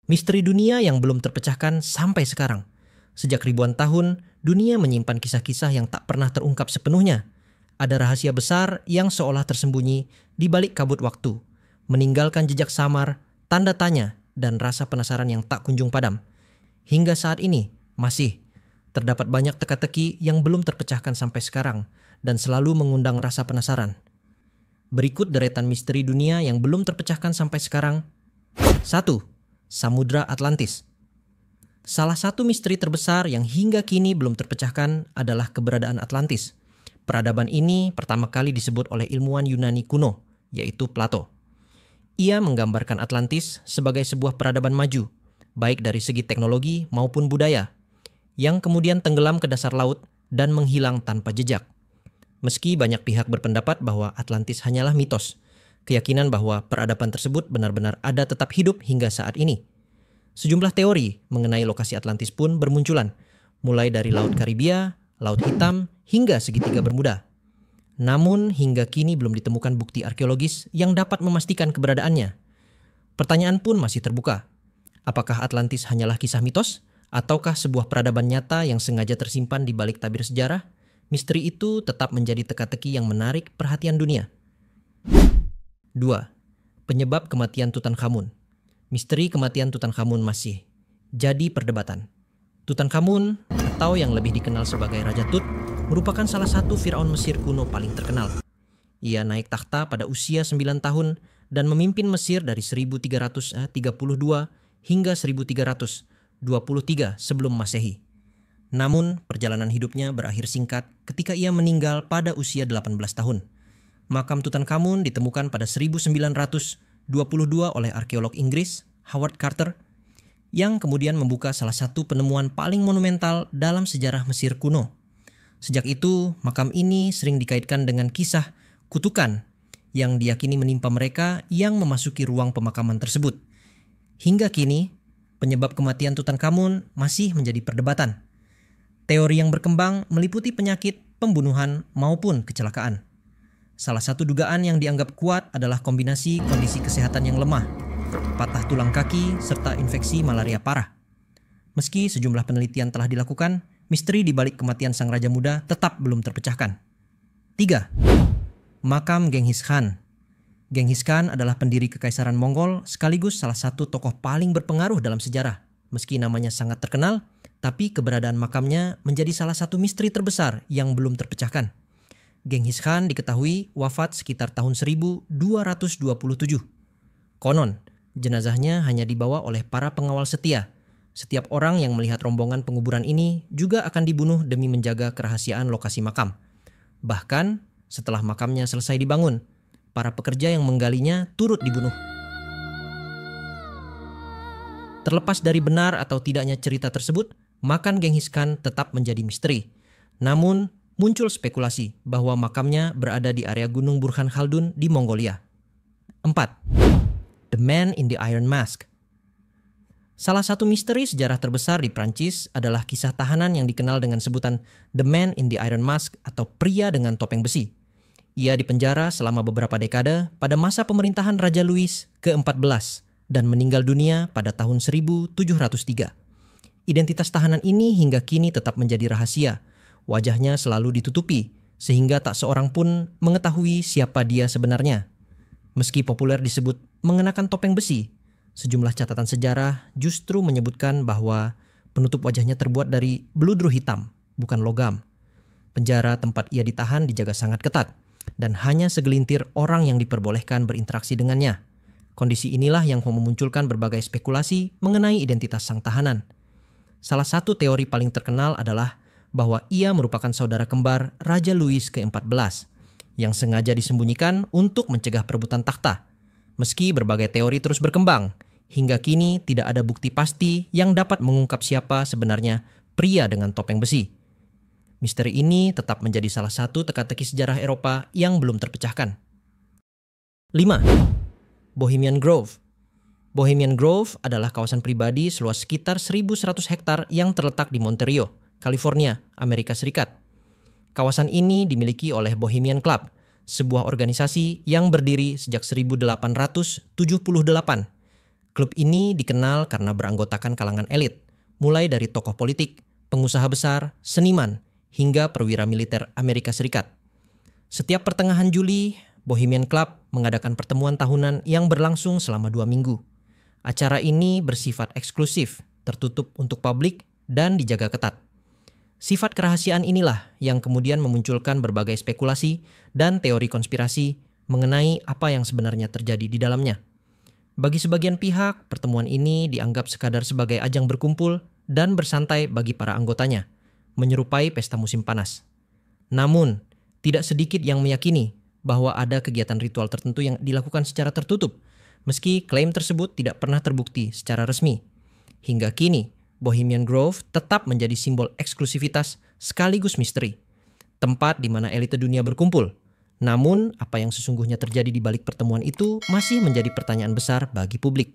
Misteri dunia yang belum terpecahkan sampai sekarang. Sejak ribuan tahun, dunia menyimpan kisah-kisah yang tak pernah terungkap sepenuhnya. Ada rahasia besar yang seolah tersembunyi di balik kabut waktu, meninggalkan jejak samar, tanda tanya, dan rasa penasaran yang tak kunjung padam. Hingga saat ini, masih terdapat banyak teka-teki yang belum terpecahkan sampai sekarang dan selalu mengundang rasa penasaran. Berikut deretan misteri dunia yang belum terpecahkan sampai sekarang. 1. Samudra Atlantis. Salah satu misteri terbesar yang hingga kini belum terpecahkan adalah keberadaan Atlantis. Peradaban ini pertama kali disebut oleh ilmuwan Yunani kuno, yaitu Plato. Ia menggambarkan Atlantis sebagai sebuah peradaban maju, baik dari segi teknologi maupun budaya, yang kemudian tenggelam ke dasar laut dan menghilang tanpa jejak. Meski banyak pihak berpendapat bahwa Atlantis hanyalah mitos, keyakinan bahwa peradaban tersebut benar-benar ada tetap hidup hingga saat ini. Sejumlah teori mengenai lokasi Atlantis pun bermunculan, mulai dari Laut Karibia, Laut Hitam, hingga segitiga Bermuda. Namun hingga kini belum ditemukan bukti arkeologis yang dapat memastikan keberadaannya. Pertanyaan pun masih terbuka. Apakah Atlantis hanyalah kisah mitos? Ataukah sebuah peradaban nyata yang sengaja tersimpan di balik tabir sejarah? Misteri itu tetap menjadi teka-teki yang menarik perhatian dunia. 2. Penyebab kematian Tutankhamun. Misteri kematian Tutankhamun masih jadi perdebatan. Tutankhamun, atau yang lebih dikenal sebagai Raja Tut, merupakan salah satu Firaun Mesir kuno paling terkenal. Ia naik takhta pada usia 9 tahun dan memimpin Mesir dari 1332 hingga 1323 sebelum Masehi. Namun, perjalanan hidupnya berakhir singkat ketika ia meninggal pada usia 18 tahun. Makam Tutankhamun ditemukan pada 1922 oleh arkeolog Inggris Howard Carter, yang kemudian membuka salah satu penemuan paling monumental dalam sejarah Mesir kuno. Sejak itu, makam ini sering dikaitkan dengan kisah kutukan yang diyakini menimpa mereka yang memasuki ruang pemakaman tersebut. Hingga kini, penyebab kematian Tutankhamun masih menjadi perdebatan. Teori yang berkembang meliputi penyakit, pembunuhan, maupun kecelakaan. Salah satu dugaan yang dianggap kuat adalah kombinasi kondisi kesehatan yang lemah, patah tulang kaki, serta infeksi malaria parah. Meski sejumlah penelitian telah dilakukan, misteri di balik kematian sang raja muda tetap belum terpecahkan. 3. Makam Genghis Khan. Genghis Khan adalah pendiri Kekaisaran Mongol sekaligus salah satu tokoh paling berpengaruh dalam sejarah. Meski namanya sangat terkenal, tapi keberadaan makamnya menjadi salah satu misteri terbesar yang belum terpecahkan. Genghis Khan diketahui wafat sekitar tahun 1227. Konon, jenazahnya hanya dibawa oleh para pengawal setia. Setiap orang yang melihat rombongan penguburan ini juga akan dibunuh demi menjaga kerahasiaan lokasi makam. Bahkan, setelah makamnya selesai dibangun, para pekerja yang menggalinya turut dibunuh. Terlepas dari benar atau tidaknya cerita tersebut, makam Genghis Khan tetap menjadi misteri. Namun, muncul spekulasi bahwa makamnya berada di area Gunung Burhan Khaldun di Mongolia. 4. The Man in the Iron Mask. Salah satu misteri sejarah terbesar di Prancis adalah kisah tahanan yang dikenal dengan sebutan The Man in the Iron Mask atau pria dengan topeng besi. Ia dipenjara selama beberapa dekade pada masa pemerintahan Raja Louis ke-14 dan meninggal dunia pada tahun 1703. Identitas tahanan ini hingga kini tetap menjadi rahasia. Wajahnya selalu ditutupi, sehingga tak seorang pun mengetahui siapa dia sebenarnya. Meski populer disebut mengenakan topeng besi, sejumlah catatan sejarah justru menyebutkan bahwa penutup wajahnya terbuat dari beludru hitam, bukan logam. Penjara tempat ia ditahan dijaga sangat ketat, dan hanya segelintir orang yang diperbolehkan berinteraksi dengannya. Kondisi inilah yang memunculkan berbagai spekulasi mengenai identitas sang tahanan. Salah satu teori paling terkenal adalah bahwa ia merupakan saudara kembar Raja Louis ke-14 yang sengaja disembunyikan untuk mencegah perebutan takhta. Meski berbagai teori terus berkembang, hingga kini tidak ada bukti pasti yang dapat mengungkap siapa sebenarnya pria dengan topeng besi. Misteri ini tetap menjadi salah satu teka-teki sejarah Eropa yang belum terpecahkan. 5. Bohemian Grove. Bohemian Grove adalah kawasan pribadi seluas sekitar 1.100 hektar yang terletak di Monterey, California, Amerika Serikat. Kawasan ini dimiliki oleh Bohemian Club, sebuah organisasi yang berdiri sejak 1878. Klub ini dikenal karena beranggotakan kalangan elit, mulai dari tokoh politik, pengusaha besar, seniman, hingga perwira militer Amerika Serikat. Setiap pertengahan Juli, Bohemian Club mengadakan pertemuan tahunan yang berlangsung selama 2 minggu. Acara ini bersifat eksklusif, tertutup untuk publik, dan dijaga ketat. Sifat kerahasiaan inilah yang kemudian memunculkan berbagai spekulasi dan teori konspirasi mengenai apa yang sebenarnya terjadi di dalamnya. Bagi sebagian pihak, pertemuan ini dianggap sekadar sebagai ajang berkumpul dan bersantai bagi para anggotanya, menyerupai pesta musim panas. Namun, tidak sedikit yang meyakini bahwa ada kegiatan ritual tertentu yang dilakukan secara tertutup, meski klaim tersebut tidak pernah terbukti secara resmi. Hingga kini, Bohemian Grove tetap menjadi simbol eksklusivitas sekaligus misteri, tempat di mana elite dunia berkumpul. Namun, apa yang sesungguhnya terjadi di balik pertemuan itu masih menjadi pertanyaan besar bagi publik.